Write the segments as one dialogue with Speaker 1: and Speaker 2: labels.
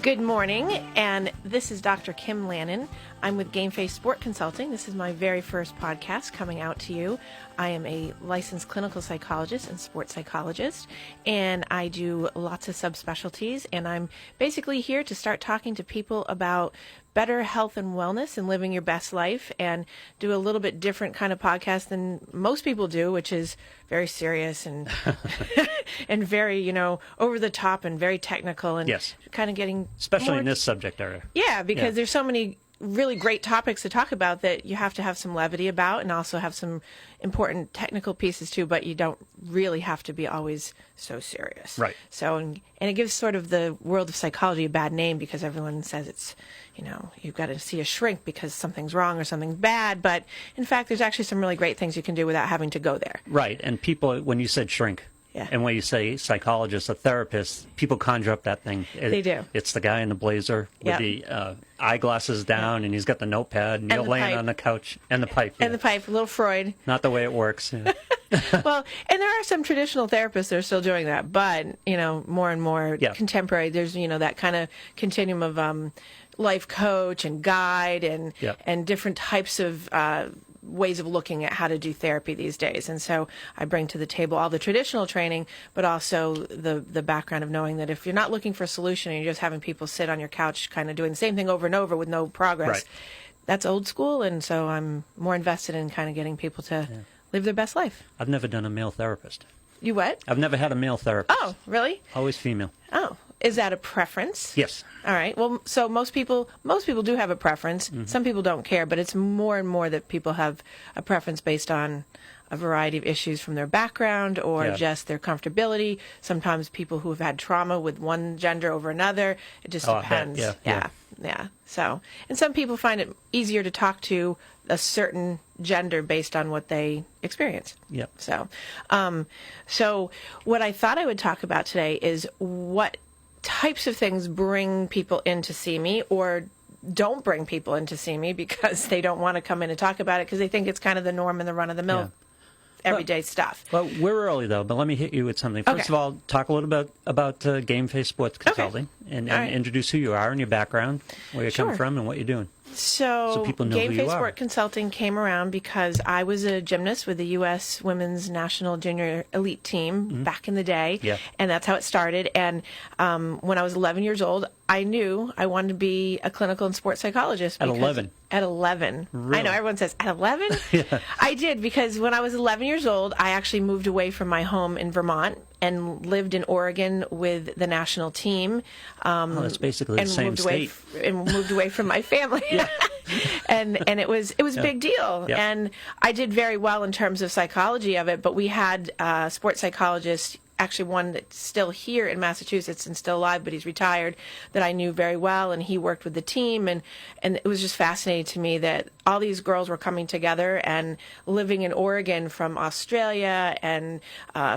Speaker 1: Good morning, and this is Dr. Kim Lannon. I'm with Gameface Sport Consulting. This is my very first podcast coming out to you. I am a licensed clinical psychologist and sports psychologist, and I do lots of subspecialties, and I'm basically here to start talking to people about better health and wellness and living your best life, and do a little bit different kind of podcast than most people do, which is very serious and and very, over the top and very technical, and
Speaker 2: yes,
Speaker 1: kind of getting
Speaker 2: especially in this subject area.
Speaker 1: Yeah, because there's so many really great topics to talk about that you have to have some levity about, and also have some important technical pieces too, but you don't really have to be always so serious.
Speaker 2: Right.
Speaker 1: So, and it gives sort of the world of psychology a bad name, because everyone says it's, you've got to see a shrink because something's wrong or something's bad, but in fact, there's actually some really great things you can do without having to go there.
Speaker 2: Right, and people, when you said shrink, and when you say psychologist, a therapist, people conjure up that thing.
Speaker 1: They do.
Speaker 2: It's the guy in the blazer with the eyeglasses down, and he's got the notepad, and you're laying on the couch, and the pipe.
Speaker 1: And the pipe, a little Freud.
Speaker 2: Not the way it works. Yeah.
Speaker 1: Well, and there are some traditional therapists that are still doing that, but, more and more contemporary, there's, that kind of continuum of life coach and guide and different types of ways of looking at how to do therapy these days. And so I bring to the table all the traditional training, but also the background of knowing that if you're not looking for a solution and you're just having people sit on your couch kind of doing the same thing over and over with no progress, that's old school. And so I'm more invested in kind of getting people to live their best life.
Speaker 2: I've never done a male therapist.
Speaker 1: You what?
Speaker 2: I've never had a male therapist.
Speaker 1: Oh, really?
Speaker 2: Always female.
Speaker 1: Oh, is that a preference?
Speaker 2: Yes.
Speaker 1: All right. Well, so most people do have a preference. Mm-hmm. Some people don't care, but it's more and more that people have a preference based on a variety of issues from their background or just their comfortability. Sometimes people who have had trauma with one gender over another. It just depends. Yeah. So, and some people find it easier to talk to a certain gender based on what they experience.
Speaker 2: Yep.
Speaker 1: So what I thought I would talk about today is what types of things bring people in to see me, or don't bring people in to see me because they don't want to come in and talk about it because they think it's kind of the norm and the run-of-the-mill everyday stuff.
Speaker 2: Well, we're early, though, but let me hit you with something. First of all, talk a little bit about Gameface Sports Consulting and introduce who you are and your background, where you come from, and what you're doing.
Speaker 1: So
Speaker 2: people know who you
Speaker 1: Gameface
Speaker 2: are.
Speaker 1: Sport Consulting came around because I was a gymnast with the U.S. Women's National Junior Elite Team back in the day, and that's how it started. And when I was 11 years old, I knew I wanted to be a clinical and sports psychologist.
Speaker 2: At 11?
Speaker 1: At 11.
Speaker 2: Really?
Speaker 1: I know, everyone says, at 11?
Speaker 2: Yeah.
Speaker 1: I did, because when I was 11 years old, I actually moved away from my home in Vermont and lived in Oregon with the national team.
Speaker 2: That's basically the same state.
Speaker 1: And moved away from my family. and it was a big deal.
Speaker 2: Yeah.
Speaker 1: And I did very well in terms of psychology of it, but we had a sports psychologist, actually one that's still here in Massachusetts and still alive, but he's retired, that I knew very well, and he worked with the team, and it was just fascinating to me that all these girls were coming together and living in Oregon from Australia and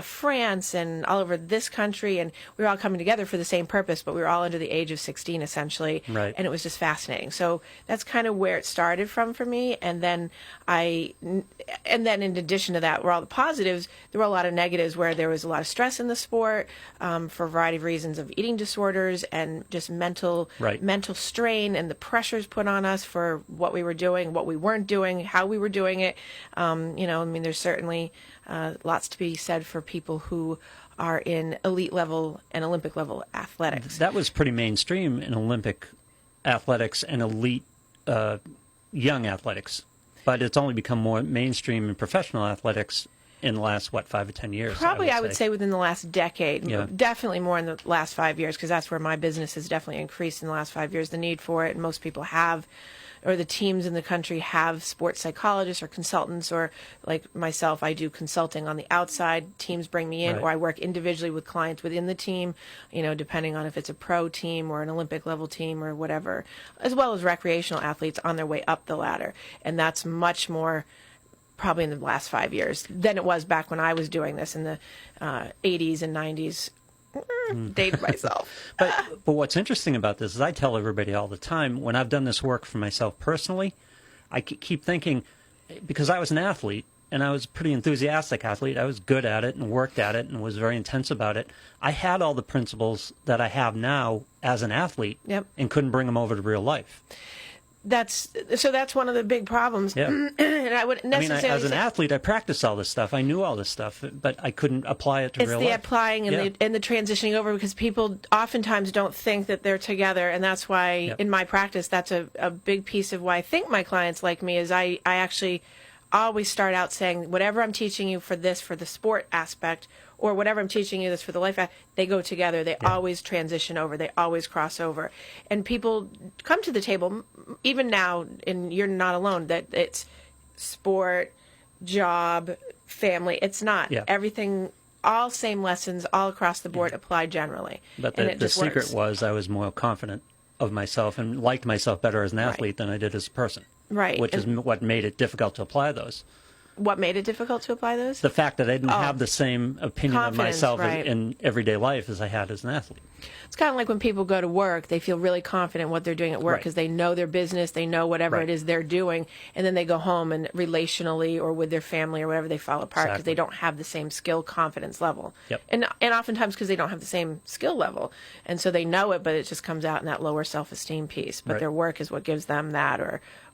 Speaker 1: France and all over this country, and we were all coming together for the same purpose, but we were all under the age of 16 essentially, and it was just fascinating. So that's kind of where it started from for me, and then in addition to that, were all the positives, there were a lot of negatives where there was a lot of stress in the sport for a variety of reasons of eating disorders and just mental strain and the pressures put on us for what we were doing, what we weren't doing, how we were doing it. There's certainly lots to be said for people who are in elite level and Olympic level athletics.
Speaker 2: That was pretty mainstream in Olympic athletics and elite young athletics, but it's only become more mainstream in professional athletics in the last, 5 or 10 years?
Speaker 1: Probably, I would say within the last decade.
Speaker 2: Yeah.
Speaker 1: Definitely more in the last 5 years, because that's where my business has definitely increased in the last 5 years, the need for it. And most people have, or the teams in the country have sports psychologists or consultants, or like myself, I do consulting on the outside. Teams bring me in, or I work individually with clients within the team, depending on if it's a pro team or an Olympic level team or whatever, as well as recreational athletes on their way up the ladder. And that's much more probably in the last 5 years than it was back when I was doing this in the 80s and 90s. Dated myself.
Speaker 2: But what's interesting about this is I tell everybody all the time, when I've done this work for myself personally, I keep thinking, because I was an athlete, and I was a pretty enthusiastic athlete. I was good at it and worked at it and was very intense about it. I had all the principles that I have now as an athlete
Speaker 1: Yep.
Speaker 2: and couldn't bring them over to real life.
Speaker 1: That's one of the big problems.
Speaker 2: Yeah.
Speaker 1: And I would necessarily
Speaker 2: as an athlete, I practiced all this stuff. I knew all this stuff, but I couldn't apply it to real life.
Speaker 1: It's the applying and the transitioning over, because people oftentimes don't think that they're together, and that's why in my practice, that's a big piece of why I think my clients like me is I actually always start out saying, whatever I'm teaching you for the sport aspect, or whatever I'm teaching you this for the life, they go together. They always transition over. They always cross over. And people come to the table, even now, and you're not alone, that it's sport, job, family. It's not.
Speaker 2: Yeah.
Speaker 1: Everything, all same lessons, all across the board, apply generally.
Speaker 2: But
Speaker 1: and
Speaker 2: the secret was I was more confident of myself and liked myself better as an athlete than I did as a person.
Speaker 1: Right.
Speaker 2: Which is what made it difficult to apply those.
Speaker 1: What made it difficult to apply those?
Speaker 2: The fact that I didn't have the same opinion of myself in everyday life as I had as an athlete.
Speaker 1: It's kind of like when people go to work, they feel really confident what they're doing at work because they know their business, they know whatever it is they're doing, and then they go home and relationally or with their family or whatever, they fall apart because they don't have the same skill confidence level.
Speaker 2: Yep.
Speaker 1: And oftentimes because they don't have the same skill level. And so they know it, but it just comes out in that lower self-esteem piece. But their work is what gives them that,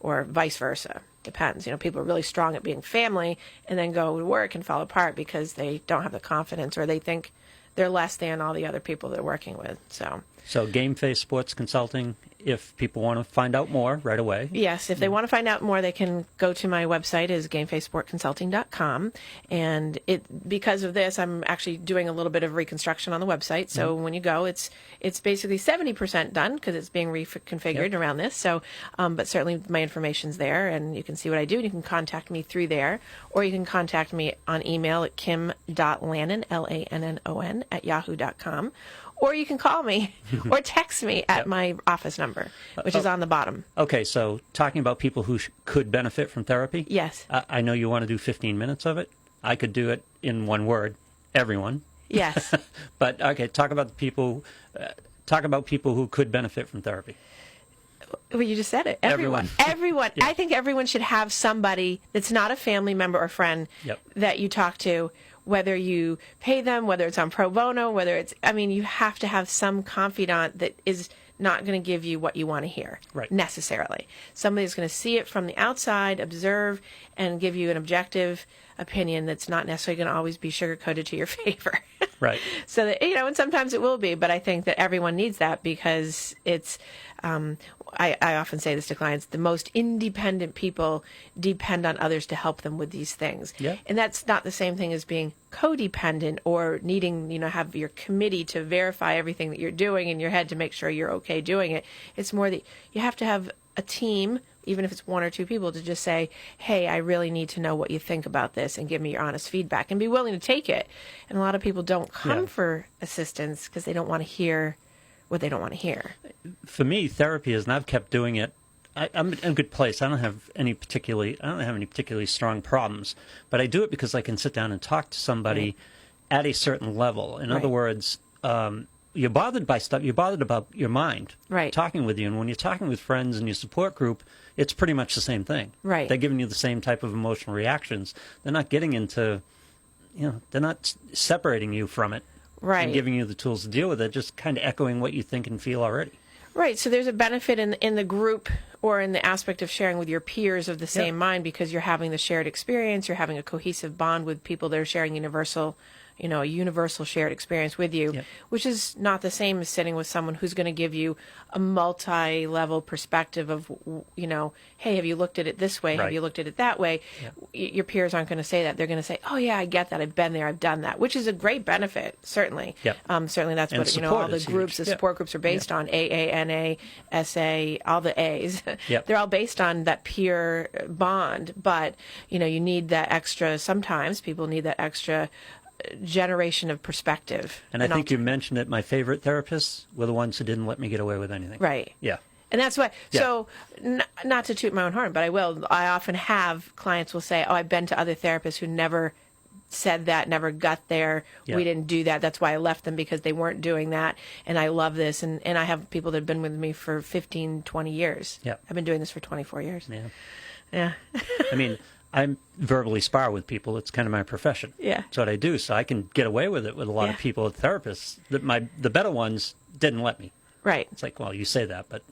Speaker 1: or vice versa. Depends. People are really strong at being family and then go to work and fall apart because they don't have the confidence, or they think they're less than all the other people they're working with. So
Speaker 2: Gameface Sports Consulting, if people want to find out more right away.
Speaker 1: Yes, if they want to find out more, they can go to my website, is gamefacesportconsulting.com. And because of this, I'm actually doing a little bit of reconstruction on the website. So when you go, it's basically 70% done because it's being reconfigured around this. So, but certainly my information's there, and you can see what I do. And you can contact me through there, or you can contact me on email at kim.lannon, LANNON, @yahoo.com. Or you can call me or text me at my office number, which is on the bottom.
Speaker 2: Okay, so talking about people who could benefit from therapy.
Speaker 1: Yes.
Speaker 2: I know you want to do 15 minutes of it. I could do it in one word: everyone.
Speaker 1: Yes.
Speaker 2: But okay, talk about people who could benefit from therapy.
Speaker 1: Well, you just said it.
Speaker 2: Everyone.
Speaker 1: Everyone. Yeah. I think everyone should have somebody that's not a family member or friend that you talk to, whether you pay them, whether it's on pro bono, you have to have some confidant that is not going to give you what you want to hear necessarily. Somebody's going to see it from the outside, observe, and give you an objective opinion that's not necessarily going to always be sugar-coated to your favor.
Speaker 2: Right.
Speaker 1: So that, and sometimes it will be, but I think that everyone needs that because it's, I often say this to clients, the most independent people depend on others to help them with these things.
Speaker 2: Yeah.
Speaker 1: And that's not the same thing as being codependent or needing, have your committee to verify everything that you're doing in your head to make sure you're okay doing it. It's more that you have to have a team, even if it's one or two people, to just say, hey, I really need to know what you think about this and give me your honest feedback and be willing to take it. And a lot of people don't come for assistance because they don't want to hear what they don't want to hear.
Speaker 2: For me, therapy is, and I've kept doing it. I'm in a good place. I don't have any particularly strong problems, but I do it because I can sit down and talk to somebody at a certain level. In other words, you're bothered by stuff. You're bothered about your mind talking with you, and when you're talking with friends and your support group, it's pretty much the same thing.
Speaker 1: Right.
Speaker 2: They're giving you the same type of emotional reactions. They're not getting into, they're not separating you from it.
Speaker 1: Right.
Speaker 2: And giving you the tools to deal with it, just kind of echoing what you think and feel already.
Speaker 1: Right. So there's a benefit in the group or in the aspect of sharing with your peers of the same mind, because you're having the shared experience. You're having a cohesive bond with people that are sharing a universal shared experience with you, which is not the same as sitting with someone who's going to give you a multi-level perspective of, hey, have you looked at it this way? Have you looked at it that way? Your peers aren't going to say that. They're going to say, oh, yeah, I get that. I've been there. I've done that, which is a great benefit, certainly. Certainly that's what, all the groups, the support groups are based on, AA, NA, SA, all the A's. They're all based on that peer bond. But, you need that extra, sometimes people need that extra generation of perspective.
Speaker 2: And I think you mentioned it, my favorite therapists were the ones who didn't let me get away with anything.
Speaker 1: Right.
Speaker 2: Yeah.
Speaker 1: And that's why, so not to toot my own horn, but I often have clients will say, oh, I've been to other therapists who never said that, never got there. We didn't do that. That's why I left them, because they weren't doing that. And I love this. And I have people that have been with me for 15, 20 years. I've been doing this for 24 years.
Speaker 2: I mean, I verbally spar with people. It's kind of my profession.
Speaker 1: Yeah.
Speaker 2: It's what I do. So I can get away with it with a lot of people, therapists. The better ones didn't let me.
Speaker 1: Right.
Speaker 2: It's like, well, you say that, but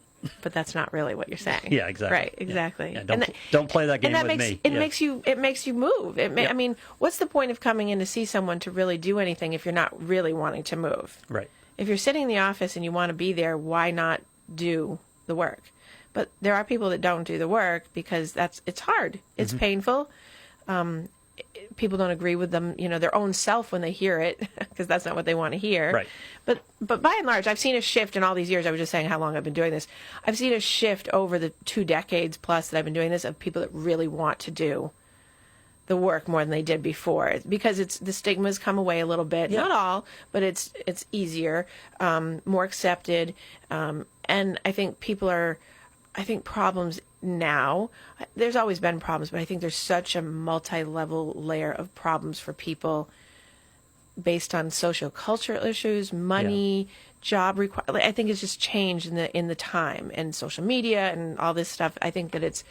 Speaker 1: that's not really what you're saying.
Speaker 2: Yeah, exactly.
Speaker 1: Right, exactly.
Speaker 2: Yeah, don't play that game with me.
Speaker 1: It makes you move. I mean, what's the point of coming in to see someone to really do anything if you're not really wanting to move?
Speaker 2: Right.
Speaker 1: If you're sitting in the office and you want to be there, why not do the work? But there are people that don't do the work because it's hard. It's painful. People don't agree with them, their own self when they hear it, because that's not what they want to hear.
Speaker 2: Right.
Speaker 1: But by and large, I've seen a shift in all these years. I was just saying how long I've been doing this. I've seen a shift over the 2 decades plus that I've been doing this of people that really want to do the work more than they did before, because the stigma's come away a little bit.
Speaker 2: Yeah.
Speaker 1: Not all, but it's easier, more accepted, and I think problems now, there's always been problems, but I think there's such a multi-level layer of problems for people based on social cultural issues, money, job requirements. I think it's just changed in the time, and social media and all this stuff. I think that it's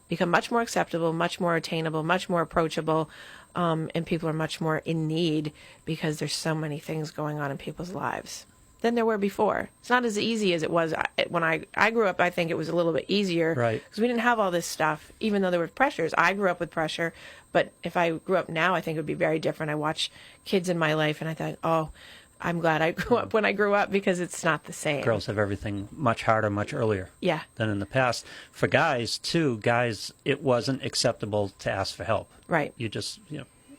Speaker 1: become much more acceptable, much more attainable, much more approachable, and people are much more in need because there's so many things going on in people's lives than there were before. It's not as easy as it was when I grew up. I think it was a little bit easier,
Speaker 2: right?
Speaker 1: Because we didn't have all this stuff, even though there were pressures. I grew up with pressure, but if I grew up now, I think it would be very different. I watch kids in my life, and I thought, oh, I'm glad I grew up when I grew up, because it's not the same.
Speaker 2: Girls have everything much harder, much earlier than in the past. For guys, too, it wasn't acceptable to ask for help.
Speaker 1: Right.
Speaker 2: You just,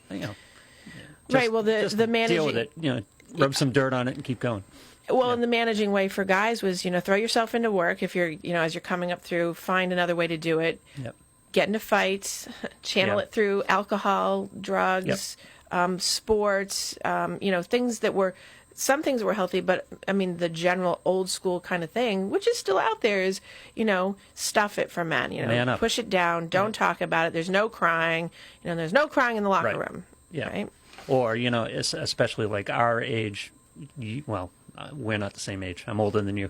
Speaker 1: right. Well, the managing...
Speaker 2: deal with it, rub some dirt on it and keep going.
Speaker 1: Well, and the managing way for guys was, throw yourself into work. If you're, as you're coming up through, find another way to do it.
Speaker 2: Yep.
Speaker 1: Get into fights, channel it through alcohol, drugs, sports, things that were, some things were healthy, but I mean, the general old school kind of thing, which is still out there, is, stuff it for men,
Speaker 2: Man up.
Speaker 1: Push it down. Don't talk about it. There's no crying. There's no crying in the locker room.
Speaker 2: Yeah.
Speaker 1: Right?
Speaker 2: Or, especially like our age, we're not the same age. I'm older than you.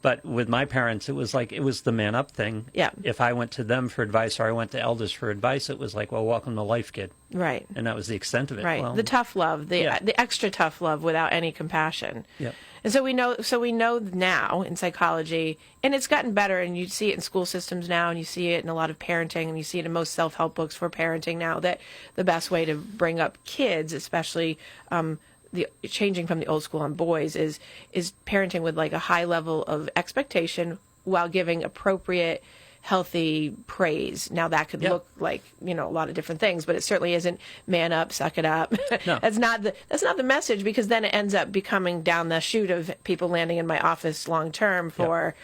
Speaker 2: But with my parents, it was the man up thing.
Speaker 1: Yeah.
Speaker 2: If I went to them for advice or I went to elders for advice, it was like, well, welcome to life, kid.
Speaker 1: Right.
Speaker 2: And that was the extent of it.
Speaker 1: Right.
Speaker 2: Well,
Speaker 1: the tough love, the extra tough love without any compassion.
Speaker 2: Yeah.
Speaker 1: And so we know now in psychology, and it's gotten better, and you see it in school systems now, and you see it in a lot of parenting, and you see it in most self-help books for parenting now, that the best way to bring up kids, especially the changing from the old school on boys, is parenting with like a high level of expectation while giving appropriate, healthy praise. Now that could look like a lot of different things, but it certainly isn't man up, suck it up.
Speaker 2: No.
Speaker 1: That's not the message, because then it ends up becoming down the chute of people landing in my office long term for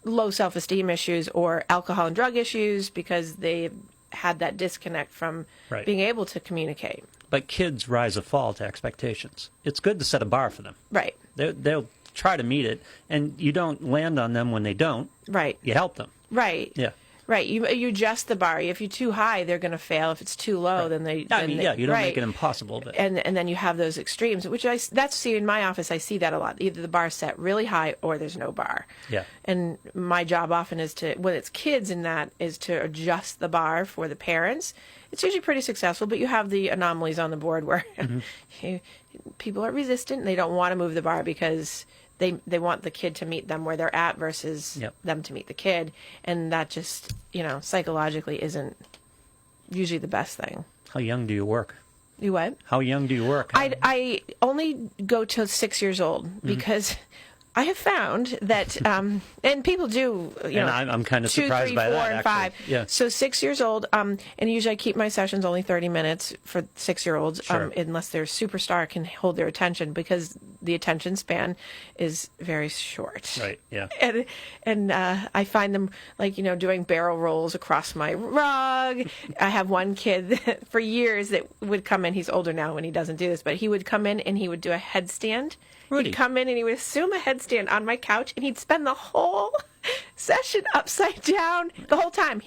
Speaker 1: low self-esteem issues or alcohol and drug issues, because they had that disconnect from being able to communicate.
Speaker 2: But kids rise or fall to expectations. It's good to set a bar for them.
Speaker 1: Right.
Speaker 2: They'll try to meet it, and you don't land on them when they don't.
Speaker 1: Right.
Speaker 2: You help them.
Speaker 1: Right.
Speaker 2: Yeah.
Speaker 1: Right. You adjust the bar. If you're too high, they're going to fail. If it's too low, then they...
Speaker 2: you don't make it impossible. But...
Speaker 1: And then you have those extremes, which in my office, I see that a lot. Either the bar's set really high or there's no bar.
Speaker 2: Yeah.
Speaker 1: And my job often is when it's kids is to adjust the bar for the parents. It's usually pretty successful, but you have the anomalies on the board where people are resistant. They don't want to move the bar because they want the kid to meet them where they're at versus them to meet the kid. And that just, psychologically isn't usually the best thing.
Speaker 2: How young do you work?
Speaker 1: You what?
Speaker 2: How young do you work?
Speaker 1: I only go till 6 years old because I have found that, and people do,
Speaker 2: and I'm kind of
Speaker 1: 2,
Speaker 2: surprised
Speaker 1: 3,
Speaker 2: by
Speaker 1: 4,
Speaker 2: that.
Speaker 1: and 5.
Speaker 2: Yeah.
Speaker 1: So 6 years old, and usually I keep my sessions only 30 minutes for 6-year-olds,
Speaker 2: Sure.
Speaker 1: Unless their superstar can hold their attention, because the attention span is very short.
Speaker 2: Right. Yeah.
Speaker 1: And I find them doing barrel rolls across my rug. I have one kid that, for years, that would come in. He's older now when he doesn't do this, but he would come in and he would do a headstand.
Speaker 2: Rudy.
Speaker 1: He'd come in and he would assume a headstand on my couch, and he'd spend the whole session upside down the whole time.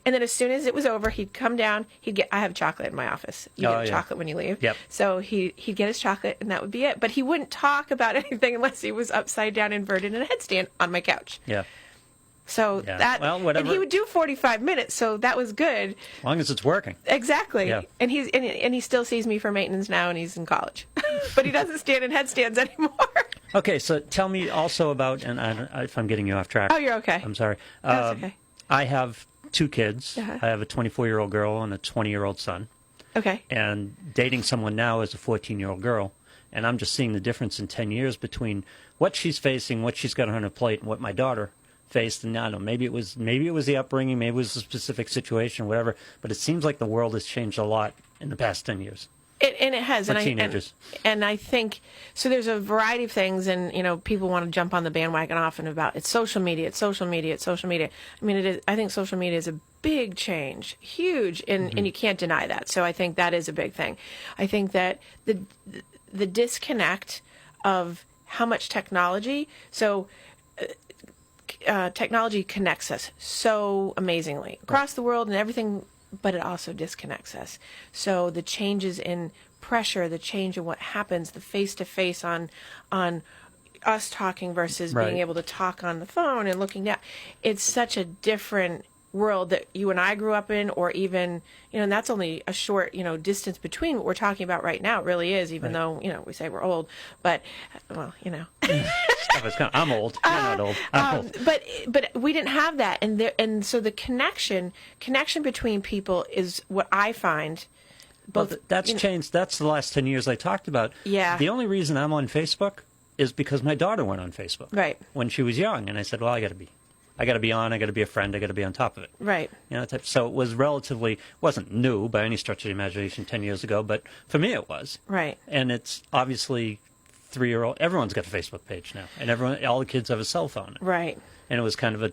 Speaker 1: And then as soon as it was over, he'd come down. I have chocolate in my office. You get chocolate when you leave.
Speaker 2: Yep.
Speaker 1: So he'd get his chocolate, and that would be it. But he wouldn't talk about anything unless he was upside down, inverted, in a headstand on my couch.
Speaker 2: Yeah.
Speaker 1: So
Speaker 2: Yeah.
Speaker 1: that,
Speaker 2: Well, whatever.
Speaker 1: and he would do 45 minutes, so that was good.
Speaker 2: As long as it's working.
Speaker 1: Exactly.
Speaker 2: Yeah.
Speaker 1: And he still sees me for maintenance now, and he's in college, but he doesn't stand in headstands anymore.
Speaker 2: Okay, so tell me also about, and if I'm getting you off track.
Speaker 1: Oh, you're okay.
Speaker 2: I'm sorry.
Speaker 1: That's okay.
Speaker 2: I have 2 kids.
Speaker 1: Uh-huh.
Speaker 2: I have a 24-year-old girl and a 20-year-old son.
Speaker 1: Okay.
Speaker 2: And dating someone now is a 14-year-old girl. And I'm just seeing the difference in 10 years between what she's facing, what she's got on her plate, and what my daughter faced. And I don't know, maybe it was the upbringing, maybe it was a specific situation, whatever. But it seems like the world has changed a lot in the past 10 years.
Speaker 1: And it has.
Speaker 2: For
Speaker 1: And
Speaker 2: teenagers.
Speaker 1: And I think, so there's a variety of things, and, people want to jump on the bandwagon often about it's social media. I mean, I think social media is a big change, huge, and you can't deny that. So I think that is a big thing. I think that the disconnect of how much technology, technology connects us so amazingly across the world and everything, but it also disconnects us. So the changes in pressure, the change in what happens, the face-to-face on us talking versus
Speaker 2: Right.
Speaker 1: being able to talk on the phone and looking down, it's such a different world that you and I grew up in, or even, and that's only a short, distance between what we're talking about right now. It really is, even though, we say we're old, but, well,
Speaker 2: I'm old. You're not old. I'm old.
Speaker 1: But we didn't have that, and so the connection between people is what I find. Both
Speaker 2: That's changed. That's the last 10 years I talked about.
Speaker 1: Yeah.
Speaker 2: The only reason I'm on Facebook is because my daughter went on Facebook.
Speaker 1: Right.
Speaker 2: When she was young, and I said, well, I got to be on. I got to be a friend. I got to be on top of it.
Speaker 1: Right.
Speaker 2: So it was wasn't new by any stretch of the imagination 10 years ago, but for me it was.
Speaker 1: Right.
Speaker 2: And it's obviously 3-year-old. Everyone's got a Facebook page now, and all the kids have a cell phone.
Speaker 1: Right.
Speaker 2: And it was kind of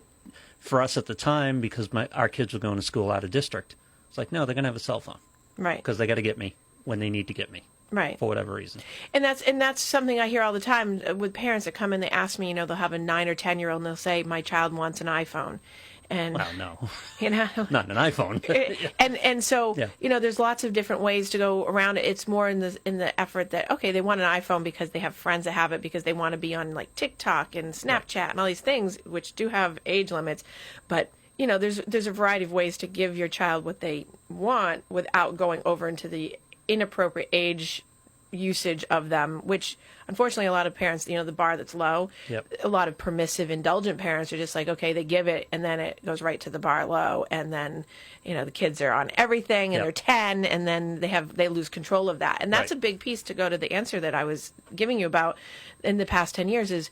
Speaker 2: for us at the time, because our kids were going to school out of district. It's like, no, they're going to have a cell phone.
Speaker 1: Right.
Speaker 2: Because they got to get me when they need to get me.
Speaker 1: Right.
Speaker 2: For whatever reason.
Speaker 1: And that's something I hear all the time with parents that come in. They ask me, they'll have a 9 or 10-year-old, and they'll say, "My child wants an iPhone," and
Speaker 2: well, no, not an iPhone.
Speaker 1: and so
Speaker 2: Yeah.
Speaker 1: there's lots of different ways to go around it. It's more in the effort that, okay, they want an iPhone because they have friends that have it, because they want to be on like TikTok and Snapchat and all these things, which do have age limits, but. There's a variety of ways to give your child what they want without going over into the inappropriate age usage of them, which unfortunately a lot of parents, the bar that's low,
Speaker 2: Yep.
Speaker 1: a lot of permissive, indulgent parents are just like, okay, they give it and then it goes right to the bar low, and then, the kids are on everything, and
Speaker 2: Yep.
Speaker 1: they're 10, and then they lose control of that. And that's
Speaker 2: Right.
Speaker 1: a big piece to go to the answer that I was giving you about in the past 10 years is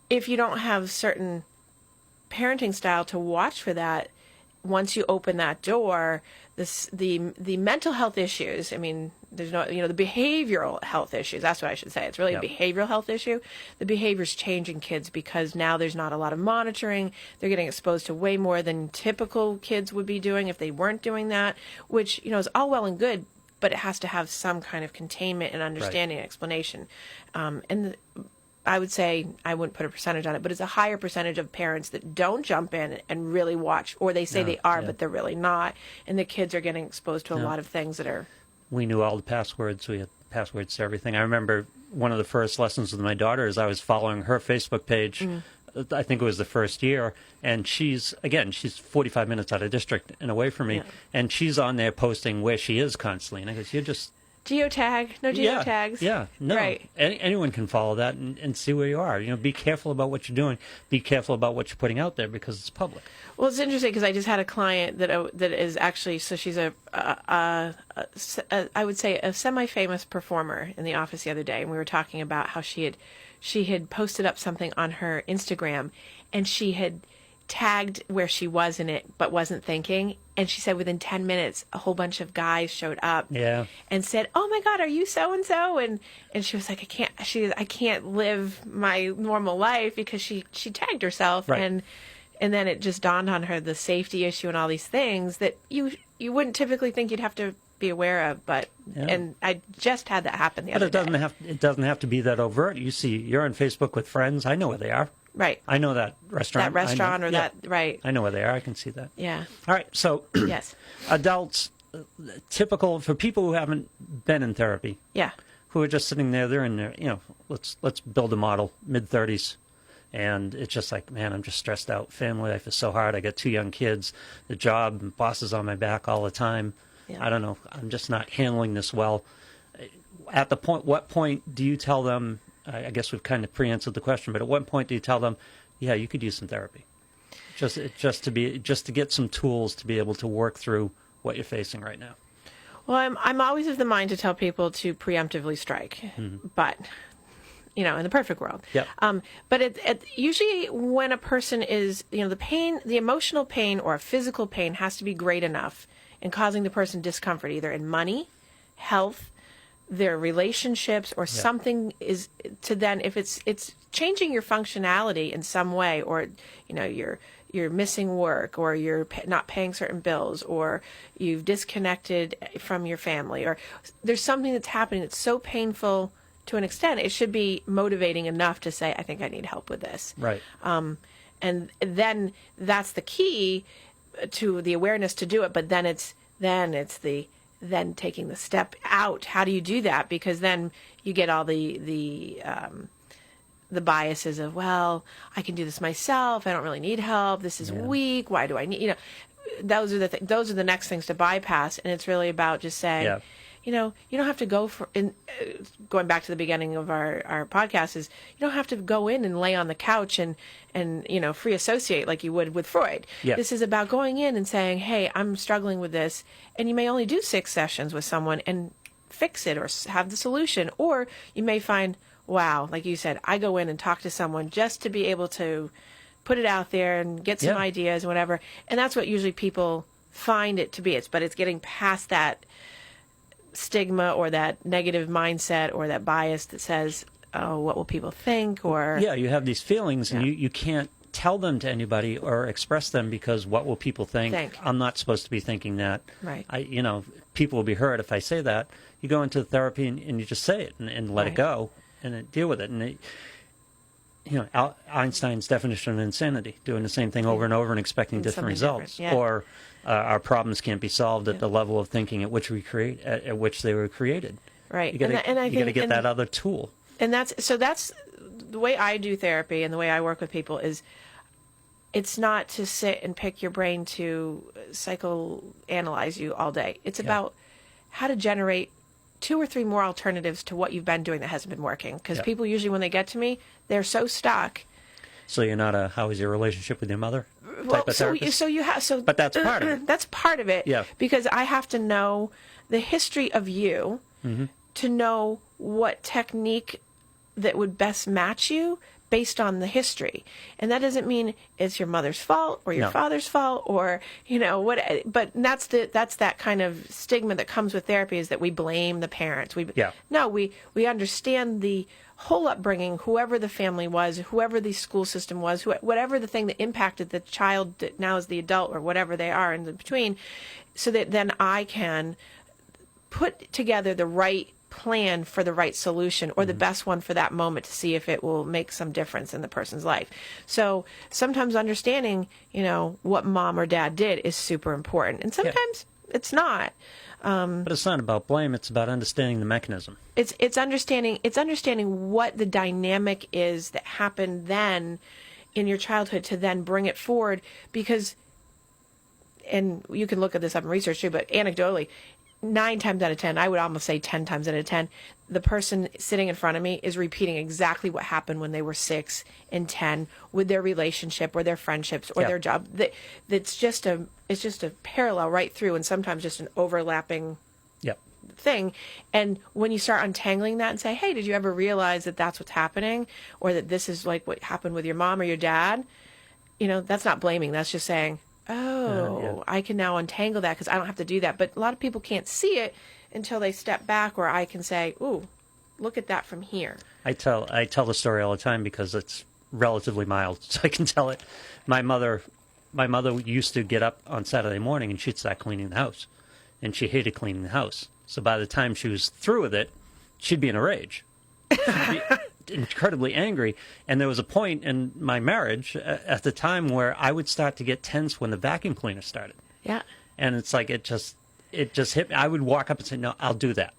Speaker 1: if you don't have certain parenting style to watch for that, once you open that door, the mental health issues, I mean, there's no, the behavioral health issues, that's what I should say. It's really
Speaker 2: Yep.
Speaker 1: a behavioral health issue. The behavior's changing kids because now there's not a lot of monitoring. They're getting exposed to way more than typical kids would be doing if they weren't doing that, which, is all well and good, but it has to have some kind of containment and understanding and explanation. I would say, I wouldn't put a percentage on it, but it's a higher percentage of parents that don't jump in and really watch, or they say they are, but they're really not. And the kids are getting exposed to a lot of things that are...
Speaker 2: We knew all the passwords. We had passwords to everything. I remember one of the first lessons with my daughter is I was following her Facebook page. I think it was the first year. And she's 45 minutes out of district and away from me.
Speaker 1: Yeah.
Speaker 2: And she's on there posting where she is constantly. And I go, you're just...
Speaker 1: Geotag, no geotags.
Speaker 2: Yeah, no.
Speaker 1: Right.
Speaker 2: Anyone can follow that and see where you are. Be careful about what you're doing. Be careful about what you're putting out there because it's public.
Speaker 1: Well, it's interesting because I just had a client that is actually, so she's I would say a semi-famous performer in the office the other day, and we were talking about how she had posted up something on her Instagram, and she had tagged where she was in it but wasn't thinking, and she said within 10 minutes a whole bunch of guys showed up and said, "Oh my God, are you so and so?" And she was like, I can't live my normal life because she tagged herself.
Speaker 2: Right.
Speaker 1: And then it just dawned on her the safety issue and all these things that you wouldn't typically think you'd have to be aware of, but and I just had that happen the other day.
Speaker 2: It doesn't have to be that overt. You're on Facebook with friends. I know where they are.
Speaker 1: Right.
Speaker 2: I know that restaurant.
Speaker 1: Right.
Speaker 2: I know where they are. I can see that.
Speaker 1: Yeah.
Speaker 2: All right. So,
Speaker 1: Yes.
Speaker 2: adults, typical for people who haven't been in therapy,
Speaker 1: Yeah.
Speaker 2: who are just sitting there, they're in their, let's build a model, mid-30s, And it's just like, man, I'm just stressed out. Family life is so hard. I got 2 young kids, the job, and bosses on my back all the time.
Speaker 1: Yeah.
Speaker 2: I don't know. I'm just not handling this well. At the point, what point do you tell them? I guess we've kind of pre-answered the question, but at what point do you tell them, yeah, you could use some therapy, just to get some tools to be able to work through what you're facing right now?
Speaker 1: Well, I'm always of the mind to tell people to preemptively strike, but in the perfect world.
Speaker 2: Yep.
Speaker 1: But usually when a person is, the pain, the emotional pain or physical pain has to be great enough in causing the person discomfort, either in money, health, their relationships, or something is to then, if it's changing your functionality in some way, or you're missing work, or you're not paying certain bills, or you've disconnected from your family, or there's something that's happening that's so painful to an extent, it should be motivating enough to say, I think I need help with this.
Speaker 2: Right.
Speaker 1: And then that's the key to the awareness to do it. But then it's taking the step out. How do you do that? Because then you get all the biases of, well, I can do this myself. I don't really need help. This is weak. Why do I need? Those are those are the next things to bypass. And it's really about just saying, you don't have to go going back to the beginning of our podcast, is you don't have to go in and lay on the couch and free associate like you would with Freud.
Speaker 2: Yeah.
Speaker 1: This is about going in and saying, hey, I'm struggling with this. And you may only do 6 sessions with someone and fix it or have the solution. Or you may find, wow, like you said, I go in and talk to someone just to be able to put it out there and get some ideas and whatever. And that's what usually people find it to be. But it's getting past that stigma or that negative mindset or that bias that says, oh, what will people think? Or
Speaker 2: you have these feelings and you can't tell them to anybody or express them because what will people think? I'm not supposed to be thinking that.
Speaker 1: Right.
Speaker 2: People will be hurt if I say that. You go into therapy and you just say it and let it go and then deal with it. And Einstein's definition of insanity, doing the same thing over and over and expecting different results. Or our problems can't be solved at the level of thinking at which they were created.
Speaker 1: Right.
Speaker 2: You got to get that other tool.
Speaker 1: And that's the way I do therapy and the way I work with people is, it's not to sit and pick your brain to psychoanalyze you all day. It's about how to generate 2 or 3 more alternatives to what you've been doing that hasn't been working. Because people usually, when they get to me, they're so stuck.
Speaker 2: So you're not how is your relationship with your mother?
Speaker 1: Well, but
Speaker 2: that's part of it.
Speaker 1: That's part of it.
Speaker 2: Yeah.
Speaker 1: Because I have to know the history of you to know what technique that would best match you based on the history. And that doesn't mean it's your mother's fault or your father's fault or what. But that's that kind of stigma that comes with therapy, is that we blame the parents. No, we understand the whole upbringing, whoever the family was, whoever the school system was, whatever the thing that impacted the child that now is the adult or whatever they are in between, so that then I can put together the right plan for the right solution or the best one for that moment to see if it will make some difference in the person's life. So sometimes understanding, what mom or dad did is super important. And sometimes it's not.
Speaker 2: But it's not about blame. It's about understanding the mechanism.
Speaker 1: It's understanding what the dynamic is that happened then in your childhood to then bring it forward. Because, and you can look at this up in research too, but anecdotally, 9 times out of 10, I would almost say 10 times out of 10, the person sitting in front of me is repeating exactly what happened when they were 6 and 10 with their relationship or their friendships or their job. It's just a parallel right through, and sometimes just an overlapping thing. And when you start untangling that and say, hey, did you ever realize that that's what's happening, or that this is like what happened with your mom or your dad? That's not blaming. That's just saying, I can now untangle that because I don't have to do that. But a lot of people can't see it until they step back, where I can say, ooh, look at that from here. I
Speaker 2: tell the story all the time because it's relatively mild, so I can tell it. My mother used to get up on Saturday morning and she'd start cleaning the house. And she hated cleaning the house. So by the time she was through with it, she'd be in a rage. She'd be incredibly angry. And there was a point in my marriage at the time where I would start to get tense when the vacuum cleaner started.
Speaker 1: Yeah.
Speaker 2: And it's like it just hit me. I would walk up and say, no, I'll do that.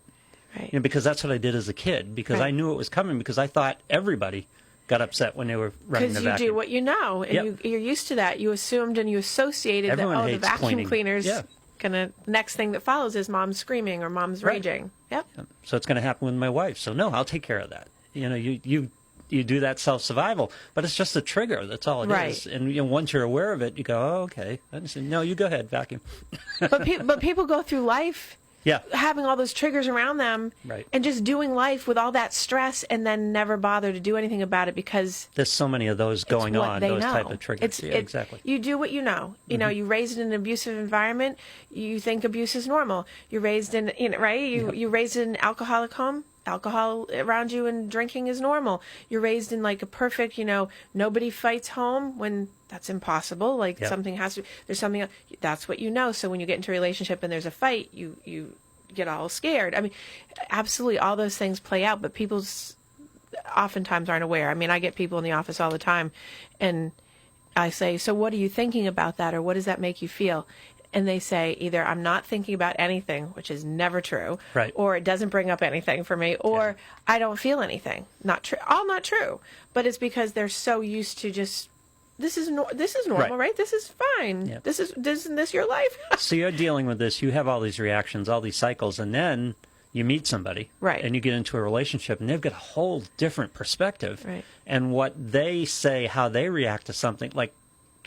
Speaker 1: Right.
Speaker 2: Because that's what I did as a kid, because I knew it was coming, because I thought everybody got upset when they were running the
Speaker 1: Because you
Speaker 2: vacuum.
Speaker 1: do what you know, and
Speaker 2: Yep.
Speaker 1: you're used to that. You assumed and you associated
Speaker 2: Everyone
Speaker 1: that, the
Speaker 2: hates
Speaker 1: vacuum
Speaker 2: cleaning.
Speaker 1: cleaner's
Speaker 2: Yeah.
Speaker 1: gonna, next thing that follows is mom's screaming or mom's
Speaker 2: Right.
Speaker 1: raging. Yep.
Speaker 2: So it's going to happen with my wife. So no, I'll take care of that. You do that self-survival, but it's just a trigger. That's all it is.
Speaker 1: Right.
Speaker 2: And once you're aware of it, you go, oh, okay. I just say, no, you go ahead, vacuum.
Speaker 1: But people go through life
Speaker 2: Yeah.
Speaker 1: having all those triggers around them,
Speaker 2: Right.
Speaker 1: and just doing life with all that stress, and then never bother to do anything about it because
Speaker 2: There's so many of those
Speaker 1: it's
Speaker 2: going
Speaker 1: what
Speaker 2: on,
Speaker 1: they
Speaker 2: those
Speaker 1: know.
Speaker 2: type of triggers. Yeah, exactly.
Speaker 1: You do what you know. You know, you raised in an abusive environment. You think abuse is normal. You're raised in, right? You raised in an alcoholic home. Alcohol around you and drinking is normal. You're raised in like a perfect, nobody fights home when that's impossible. Like
Speaker 2: Yep.
Speaker 1: something has to. There's something. That's what you know. So when you get into a relationship and there's a fight, you get all scared. I mean, absolutely, all those things play out, but people's oftentimes aren't aware. I mean, I get people in the office all the time, and I say, so what are you thinking about that, or what does that make you feel? And they say either I'm not thinking about anything, which is never true,
Speaker 2: Right.
Speaker 1: or it doesn't bring up anything for me, or I don't feel anything. Not true. All not true. But it's because they're so used to just this is normal, right? This is fine.
Speaker 2: Yep.
Speaker 1: Isn't this your life?
Speaker 2: So you're dealing with this. You have all these reactions, all these cycles, and then you meet somebody,
Speaker 1: Right.
Speaker 2: And you get into a relationship, and they've got a whole different perspective,
Speaker 1: Right.
Speaker 2: And what they say, how they react to something, like,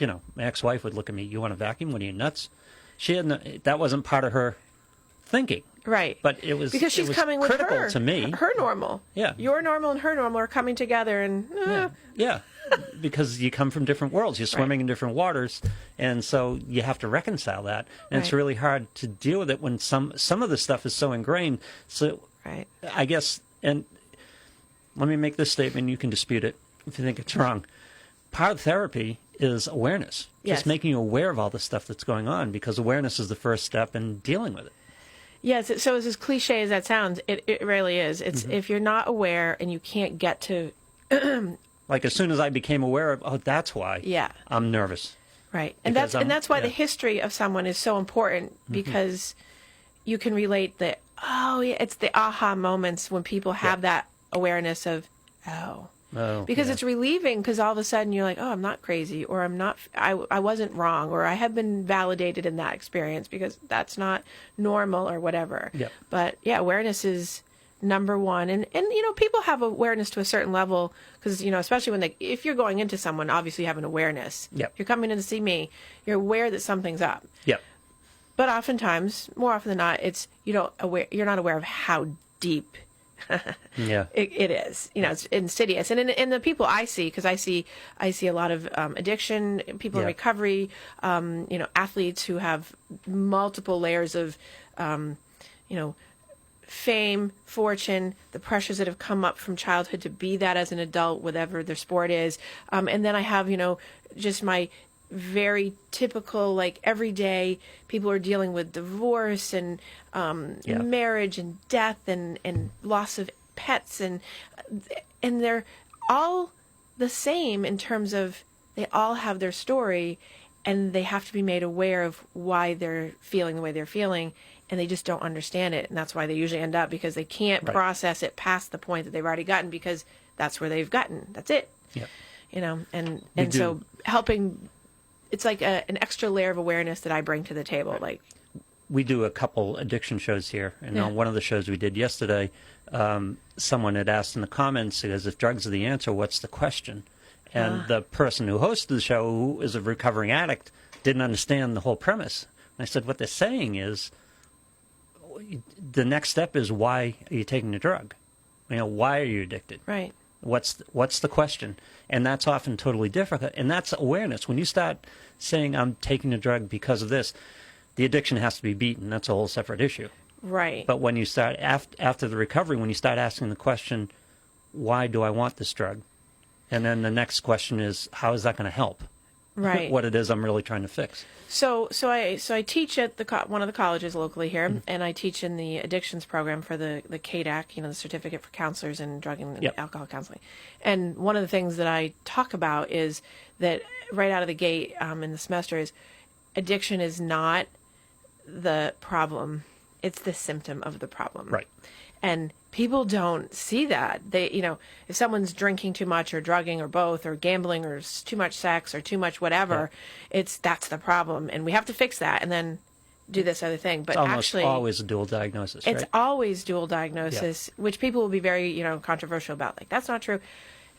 Speaker 2: my ex-wife would look at me. You want a vacuum? What are you, nuts? She had that wasn't part of her thinking,
Speaker 1: Right.
Speaker 2: but it was
Speaker 1: because she's
Speaker 2: it was
Speaker 1: coming with
Speaker 2: critical
Speaker 1: her
Speaker 2: to me.
Speaker 1: her normal.
Speaker 2: Yeah.
Speaker 1: Your normal and her normal are coming together, and
Speaker 2: Yeah, because you come from different worlds. You're swimming in different waters, and so you have to reconcile that. And it's
Speaker 1: Right.
Speaker 2: really hard to deal with it when some of the stuff is so ingrained. So
Speaker 1: right.
Speaker 2: I guess, and let me make this statement. You can dispute it if you think it's wrong. Part of therapy is awareness.
Speaker 1: Yes.
Speaker 2: Just making you aware of all the stuff that's going on, because awareness is the first step in dealing with it.
Speaker 1: Yes. So as cliche as that sounds, it really is. It's if you're not aware and you can't get to
Speaker 2: Like as soon as I became aware of, oh, that's why
Speaker 1: Yeah.
Speaker 2: I'm nervous.
Speaker 1: right, and
Speaker 2: Because
Speaker 1: that's why the
Speaker 2: yeah.
Speaker 1: history of someone is so important, because you can relate it's the aha moments when people have that awareness of because
Speaker 2: yeah.
Speaker 1: it's relieving, because all of a sudden you're like, oh, I'm not crazy, or I wasn't wrong, or I have been validated in that experience, because that's not normal or whatever.
Speaker 2: Yep.
Speaker 1: But yeah, awareness is number one, and people have awareness to a certain level, because especially if you're going into someone, obviously you have an awareness.
Speaker 2: Yep.
Speaker 1: You're coming in to see me, you're aware that something's up.
Speaker 2: Yep.
Speaker 1: But oftentimes, more often than not, you're not aware of how deep
Speaker 2: Yeah.
Speaker 1: it is. It's insidious. And in the people I see, because I see a lot of addiction, people in
Speaker 2: Yeah.
Speaker 1: recovery, athletes who have multiple layers of, fame, fortune, the pressures that have come up from childhood to be that as an adult, whatever their sport is. And then I have, just my very typical, like, everyday people are dealing with divorce and marriage and death and loss of pets, and they're all the same in terms of they all have their story, and they have to be made aware of why they're feeling the way they're feeling, and they just don't understand it, and that's why they usually end up, because they can't
Speaker 2: Right.
Speaker 1: process it past the point that they've already gotten, because that's where they've gotten. That's it.
Speaker 2: Yeah.
Speaker 1: And
Speaker 2: We
Speaker 1: so
Speaker 2: do.
Speaker 1: helping, it's like an extra layer of awareness that I bring to the table. Like,
Speaker 2: We do a couple addiction shows here, and
Speaker 1: Yeah.
Speaker 2: on one of the shows we did yesterday, someone had asked in the comments, because if drugs are the answer, what's the question? And the person who hosted the show, who is a recovering addict, didn't understand the whole premise. And I said, what they're saying is, the next step is, why are you taking the drug? Why are you addicted?
Speaker 1: right.
Speaker 2: What's the question? And that's often totally difficult. And that's awareness. When you start saying, I'm taking the drug because of this, the addiction has to be beaten. That's a whole separate issue.
Speaker 1: Right.
Speaker 2: But when you start, after the recovery, when you start asking the question, why do I want this drug? And then the next question is, how is that going to help?
Speaker 1: Right.
Speaker 2: What it is I'm really trying to fix.
Speaker 1: So I teach at one of the colleges locally here,
Speaker 2: Mm-hmm.
Speaker 1: and I teach in the addictions program for the KDAC, the Certificate for Counselors in Drug and
Speaker 2: Yep.
Speaker 1: Alcohol Counseling. And one of the things that I talk about is that right out of the gate in the semester is addiction is not the problem; it's the symptom of the problem.
Speaker 2: Right.
Speaker 1: And people don't see that. They, if someone's drinking too much or drugging or both or gambling or too much sex or too much whatever, that's the problem. And we have to fix that and then do this other thing. But
Speaker 2: It's almost
Speaker 1: actually,
Speaker 2: always a dual diagnosis, right?
Speaker 1: it's always dual diagnosis, which people will be very, controversial about. Like, that's not true.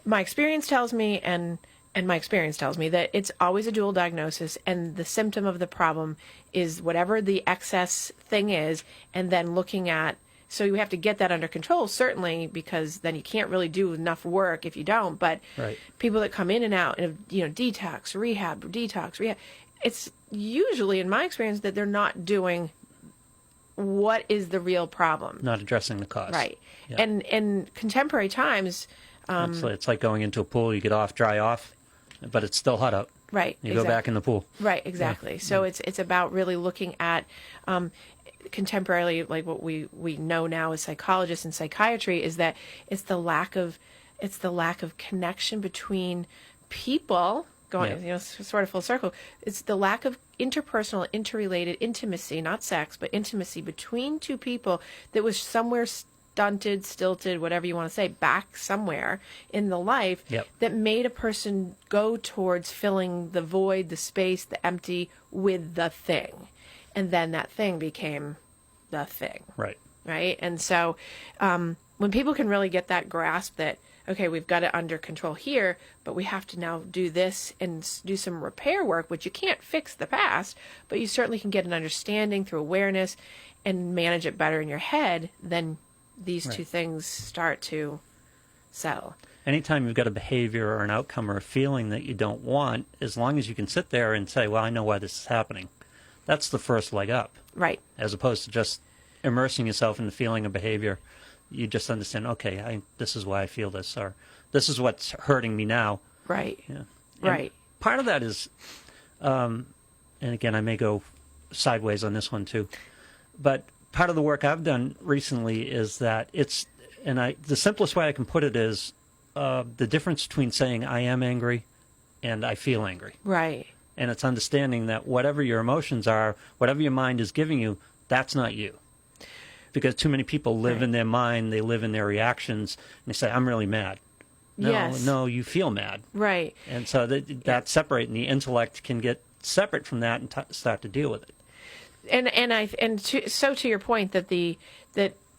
Speaker 1: My experience tells me, and my experience tells me that it's always a dual diagnosis, and the symptom of the problem is whatever the excess thing is, and then looking at, so you have to get that under control, certainly, because then you can't really do enough work if you don't. But people that come in and out of, detox, rehab, it's usually, in my experience, that they're not doing what is the real problem.
Speaker 2: Not addressing the cause.
Speaker 1: Right.
Speaker 2: Yeah.
Speaker 1: And in contemporary times...
Speaker 2: it's like going into a pool, you get off, dry off, but it's still hot out.
Speaker 1: Right.
Speaker 2: You go back in the pool.
Speaker 1: Right, exactly. Yeah. So it's about really looking at contemporarily, like what we know now as psychologists and psychiatry, is that it's the lack of connection between people, going sort of full circle. It's the lack of interpersonal, interrelated intimacy, not sex, but intimacy between two people that was somewhere stunted, stilted, whatever you want to say, back somewhere in the life that made a person go towards filling the void, the space, the empty with the thing. And then that thing became the thing.
Speaker 2: Right.
Speaker 1: Right? And so when people can really get that grasp that, okay, we've got it under control here, but we have to now do this and do some repair work, which you can't fix the past, but you certainly can get an understanding through awareness and manage it better in your head, then these two things start to settle.
Speaker 2: Anytime you've got a behavior or an outcome or a feeling that you don't want, as long as you can sit there and say, well, I know why this is happening, that's the first leg up.
Speaker 1: Right.
Speaker 2: As opposed to just immersing yourself in the feeling of behavior. You just understand, okay, this is why I feel this, or this is what's hurting me now.
Speaker 1: Right.
Speaker 2: Yeah.
Speaker 1: Right.
Speaker 2: Part of that is, and again, I may go sideways on this one too, but part of the work I've done recently is that the simplest way I can put it is the difference between saying I am angry and I feel angry.
Speaker 1: Right.
Speaker 2: And it's understanding that whatever your emotions are, whatever your mind is giving you, that's not you. Because too many people live in their mind, they live in their reactions, and they say, I'm really mad. No, you feel mad.
Speaker 1: Right.
Speaker 2: And so that separating the intellect can get separate from that and start to deal with it.
Speaker 1: So to your point that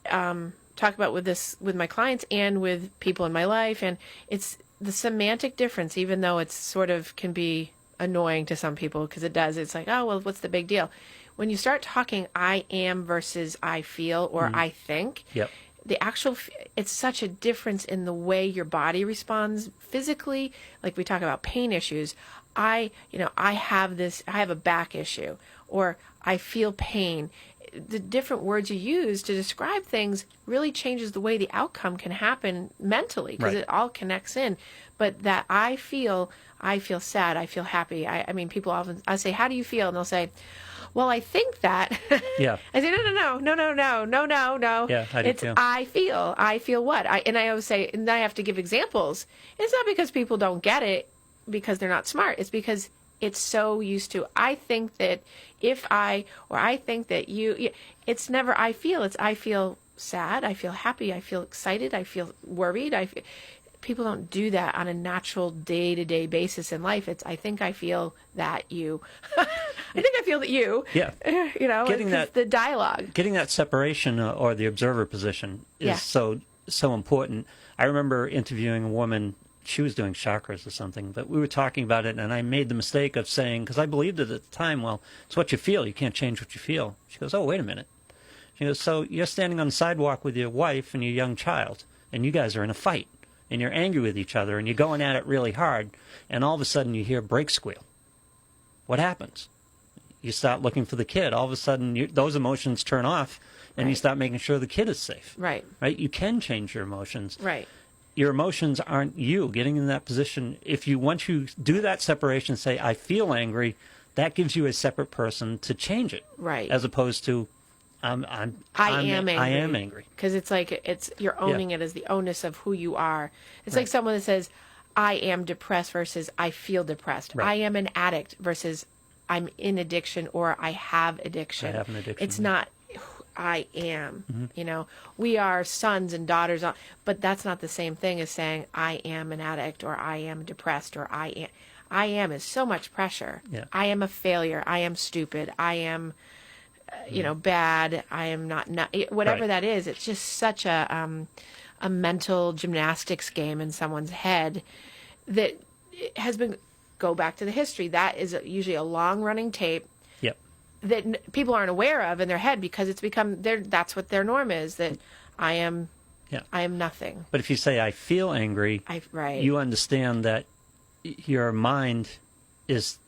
Speaker 1: talk about with my clients and with people in my life, and it's the semantic difference, even though it's sort of can be annoying to some people because it does. It's like, oh, well, what's the big deal? When you start talking I am versus I feel or I think, the actual, it's such a difference in the way your body responds physically. Like we talk about pain issues. I have a back issue, or I feel pain. The different words you use to describe things really changes the way the outcome can happen mentally, because it all connects in. But that I feel sad, I feel happy. I mean, people often, I say, how do you feel? And they'll say, well, I think that.
Speaker 2: Yeah.
Speaker 1: I say, no.
Speaker 2: Yeah, how do you feel?
Speaker 1: I feel what? And I always say, and I have to give examples. It's not because people don't get it because they're not smart. It's because it's so used to, I think that I think that you, it's never I feel, it's I feel sad, I feel happy, I feel excited, I feel worried. People don't do that on a natural day-to-day basis in life. It's I think I feel that you. I think I feel that you.
Speaker 2: Yeah.
Speaker 1: Getting that, the dialogue.
Speaker 2: Getting that separation or the observer position is so important. I remember interviewing a woman. She was doing chakras or something, but we were talking about it, and I made the mistake of saying, because I believed it at the time, well, it's what you feel. You can't change what you feel. She goes, oh, wait a minute. She goes, so you're standing on the sidewalk with your wife and your young child, and you guys are in a fight. And you're angry with each other, and you're going at it really hard, and all of a sudden you hear brake squeal. What happens? You start looking for the kid. All of a sudden, those emotions turn off, and you start making sure the kid is safe.
Speaker 1: Right.
Speaker 2: Right? You can change your emotions.
Speaker 1: Right.
Speaker 2: Your emotions aren't you. Getting in that position, once you do that separation, say, I feel angry, that gives you a separate person to change it.
Speaker 1: Right.
Speaker 2: As opposed to, I am angry.
Speaker 1: Because it's like you're owning it as the onus of who you are. It's like someone that says, I am depressed versus I feel depressed. Right. I am an addict versus I'm in addiction or I have addiction.
Speaker 2: I have an addiction.
Speaker 1: It's not I am. You know, we are sons and daughters, but that's not the same thing as saying I am an addict or I am depressed or I am. I am is so much pressure.
Speaker 2: Yeah.
Speaker 1: I am a failure. I am stupid. I am, bad. I am not whatever
Speaker 2: Right.
Speaker 1: that is. It's just such a mental gymnastics game in someone's head that has been. Go back to the history. That is usually a long running tape
Speaker 2: Yep.
Speaker 1: that people aren't aware of in their head because it's become that's what their norm is, that I am nothing.
Speaker 2: But if you say I feel angry,
Speaker 1: Right.
Speaker 2: you understand that your mind is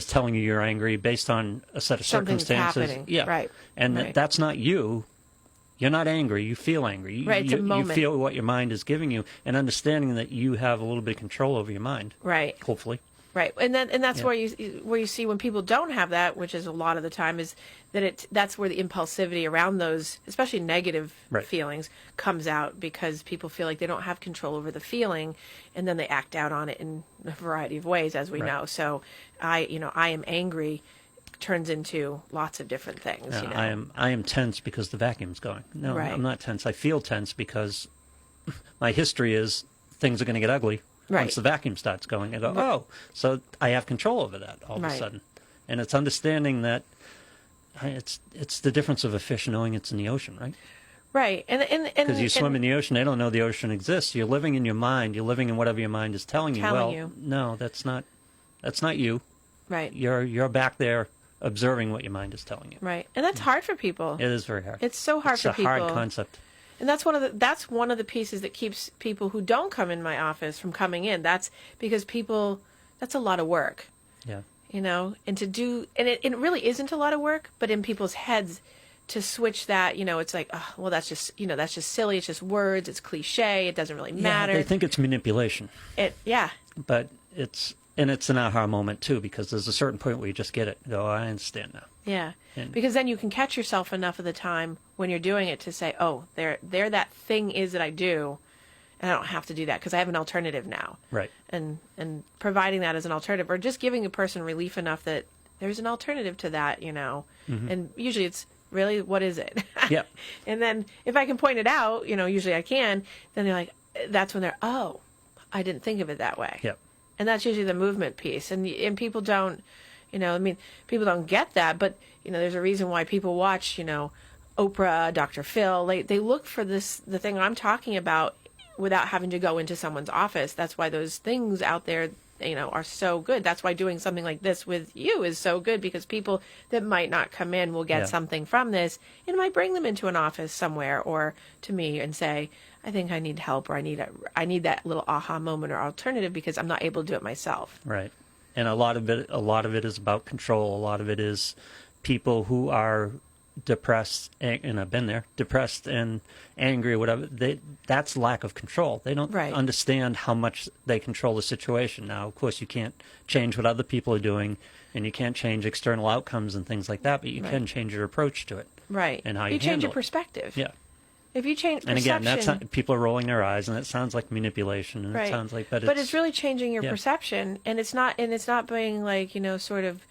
Speaker 2: telling you you're angry based on a set of
Speaker 1: Something's
Speaker 2: circumstances.
Speaker 1: happening.
Speaker 2: Yeah.
Speaker 1: Right.
Speaker 2: And
Speaker 1: Right.
Speaker 2: that's not you. You're not angry. You feel angry.
Speaker 1: Right, it's a moment.
Speaker 2: You feel what your mind is giving you, and understanding that you have a little bit of control over your mind.
Speaker 1: Right.
Speaker 2: Hopefully.
Speaker 1: Right. And that's
Speaker 2: Yeah.
Speaker 1: where you see when people don't have that, which is a lot of the time, is that that's where the impulsivity around those, especially negative
Speaker 2: Right.
Speaker 1: feelings, comes out because people feel like they don't have control over the feeling, and then they act out on it in a variety of ways, as we
Speaker 2: Right.
Speaker 1: know. So I am angry turns into lots of different things.
Speaker 2: I am tense because the vacuum's going. No,
Speaker 1: Right.
Speaker 2: I'm not tense. I feel tense because my history is things are going to get ugly
Speaker 1: Right.
Speaker 2: once the vacuum starts going. I go, oh, so I have control over that all of a
Speaker 1: Right.
Speaker 2: sudden. And it's understanding that it's the difference of a fish knowing it's in the ocean, right?
Speaker 1: Right. And
Speaker 2: Because you swim in the ocean, they don't know the ocean exists. You're living in your mind. You're living in whatever your mind is telling you.
Speaker 1: Telling you.
Speaker 2: No, that's not you.
Speaker 1: right.
Speaker 2: You're back there observing what your mind is telling you.
Speaker 1: Right. And that's hard for people.
Speaker 2: It is very hard.
Speaker 1: It's so hard
Speaker 2: it's
Speaker 1: for
Speaker 2: a
Speaker 1: people.
Speaker 2: hard concept.
Speaker 1: And that's one of the pieces that keeps people who don't come in my office from coming in. That's because that's a lot of work,
Speaker 2: Yeah.
Speaker 1: and to do, and it really isn't a lot of work, but in people's heads to switch that, it's like, oh, well, that's just silly. It's just words. It's cliche. It doesn't really matter.
Speaker 2: Yeah, they think it's manipulation.
Speaker 1: Yeah.
Speaker 2: But it's an aha moment too, because there's a certain point where you just get it. Go, I understand now.
Speaker 1: Yeah.
Speaker 2: And-
Speaker 1: Because then you can catch yourself enough of the time when you're doing it to say, oh, there that thing is that I do, and I don't have to do that because I have an alternative now.
Speaker 2: Right.
Speaker 1: And providing that as an alternative, or just giving a person relief enough that there's an alternative to that, And usually it's really, what is it?
Speaker 2: Yep.
Speaker 1: And then if I can point it out, usually I can, then they're like, that's when they're, oh, I didn't think of it that way.
Speaker 2: Yep.
Speaker 1: And that's usually the movement piece. And people don't, people don't get that, but, there's a reason why people watch, Oprah, Dr. Phil. They look for the thing I'm talking about without having to go into someone's office. That's why those things out there, are so good. That's why doing something like this with you is so good, because people that might not come in will get
Speaker 2: Yeah.
Speaker 1: something from this, and it might bring them into an office somewhere or to me and say, I think I need help, or I need that little aha moment or alternative because I'm not able to do it myself.
Speaker 2: Right. And a lot of it is about control. A lot of it is people who are depressed, and I've been there, depressed and angry or whatever. That's lack of control. They don't
Speaker 1: Right.
Speaker 2: understand how much they control the situation. Now, of course, you can't change what other people are doing, and you can't change external outcomes and things like that, but you
Speaker 1: Right.
Speaker 2: can change your approach to it.
Speaker 1: Right.
Speaker 2: And how you
Speaker 1: change
Speaker 2: handle
Speaker 1: your
Speaker 2: it.
Speaker 1: perspective.
Speaker 2: Yeah.
Speaker 1: If you change
Speaker 2: And
Speaker 1: perception,
Speaker 2: again, people are rolling their eyes, and it sounds like manipulation, and
Speaker 1: right.
Speaker 2: it sounds like, but
Speaker 1: it's really changing your
Speaker 2: yeah.
Speaker 1: perception, and it's not being like sort of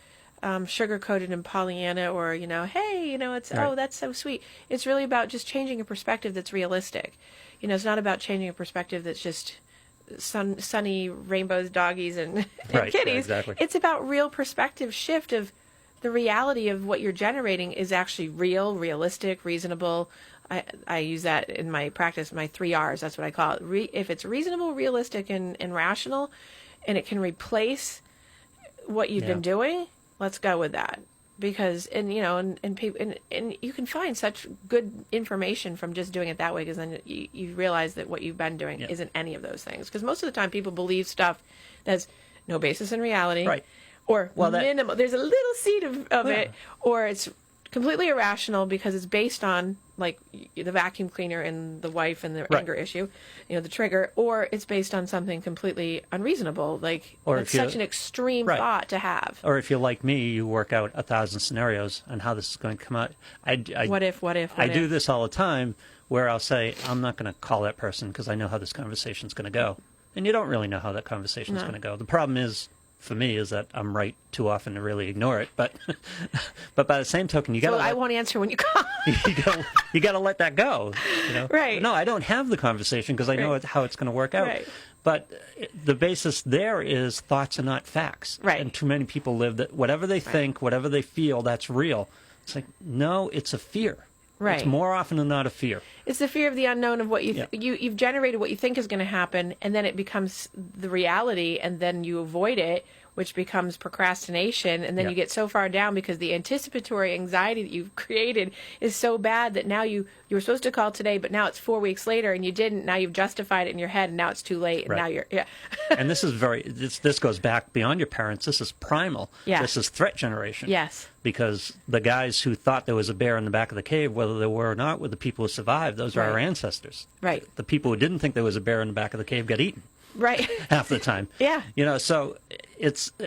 Speaker 1: sugar coated in Pollyanna, or hey, it's
Speaker 2: Right.
Speaker 1: oh, that's so sweet. It's really about just changing a perspective that's realistic. It's not about changing a perspective that's just sunny rainbows, doggies, and
Speaker 2: Right,
Speaker 1: kitties.
Speaker 2: exactly.
Speaker 1: It's about real perspective shift of the reality of what you're generating is actually real, realistic, reasonable. I use that in my practice, my 3 R's. That's what I call it. If it's reasonable, realistic, and rational, and it can replace what you've
Speaker 2: Yeah.
Speaker 1: been doing, let's go with that. Because and you can find such good information from just doing it that way. Because then you realize that what you've been doing
Speaker 2: Yeah.
Speaker 1: isn't any of those things. Because most of the time, people believe stuff that's no basis in reality,
Speaker 2: Right.
Speaker 1: or
Speaker 2: Well,
Speaker 1: minimal. There's a little seed of
Speaker 2: Yeah.
Speaker 1: it, or it's completely irrational because it's based on like the vacuum cleaner and the wife and the
Speaker 2: Right.
Speaker 1: anger issue, the trigger, or it's based on something completely unreasonable. Like
Speaker 2: Or
Speaker 1: it's
Speaker 2: if you-
Speaker 1: such an extreme
Speaker 2: Right.
Speaker 1: thought to have.
Speaker 2: Or if you're like me, you work out 1,000 scenarios on how this is going to come out.
Speaker 1: What if?
Speaker 2: I do this all the time, where I'll say, I'm not going to call that person because I know how this conversation is going to go. And you don't really know how that conversation is
Speaker 1: No.
Speaker 2: going to go. The problem is, for me is that I'm right too often to really ignore it. But but by the same token, you got
Speaker 1: I won't answer when you call.
Speaker 2: you got to let that go.
Speaker 1: Right.
Speaker 2: No, I don't have the conversation because I know how it's going to work out.
Speaker 1: Right.
Speaker 2: But the basis there is thoughts are not facts.
Speaker 1: Right.
Speaker 2: And too many people live that whatever they think, whatever they feel, that's real. It's like, no, it's a fear.
Speaker 1: Right.
Speaker 2: It's more often than not a fear.
Speaker 1: It's the fear of the unknown of what you've generated what you think is going to happen, and then it becomes the reality, and then you avoid it, which becomes procrastination, and then you get so far down because the anticipatory anxiety that you've created is so bad that now you were supposed to call today, but now it's 4 weeks later and you didn't. Now you've justified it in your head, and now it's too late, and now you're
Speaker 2: And this is this goes back beyond your parents. This is primal.
Speaker 1: Yeah.
Speaker 2: This is threat generation.
Speaker 1: Yes.
Speaker 2: Because the guys who thought there was a bear in the back of the cave, whether there were or not, were the people who survived. Those are our ancestors.
Speaker 1: Right.
Speaker 2: The people who didn't think there was a bear in the back of the cave got eaten.
Speaker 1: Right.
Speaker 2: Half the time.
Speaker 1: Yeah.
Speaker 2: So